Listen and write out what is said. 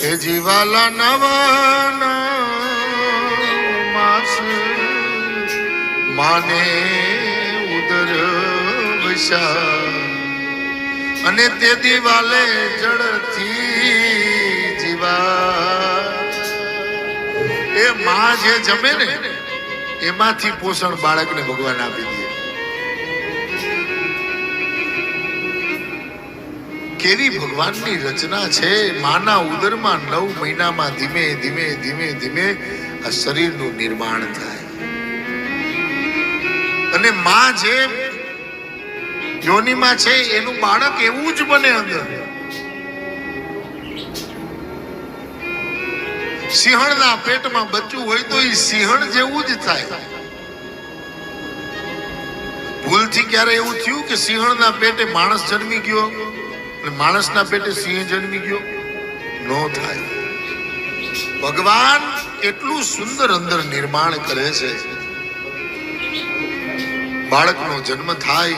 એ જીવાલા નવા માસ માને ઉદર વિશા અને તે દિવાલે જડથી જીવા એ માં જે જમે ને એમાંથી પોષણ બાળકને ભગવાન આપી દે. કેવી ભગવાનની રચના છે. માના ઉદરમાં 9 મહિનામાં ધીમે ધીમે ધીમે ધીમે આ શરીરનું નિર્માણ થાય અને માં જે યોનિમાં છે એનું બાળક એવું જ બને. અંદર સિંહણના પેટમાં બચ્ચું હોય તો એ સિંહણ જેવું જ થાય. ભૂલથી ક્યારે એવું થયું કે સિંહણના પેટે માણસ જન્મી ગયો અને માણસના પેટે સિંહ જન્મી ગયો? નો થાય. ભગવાન એટલું સુંદર અંદર નિર્માણ કરે છે. બાળકનો જન્મ થાય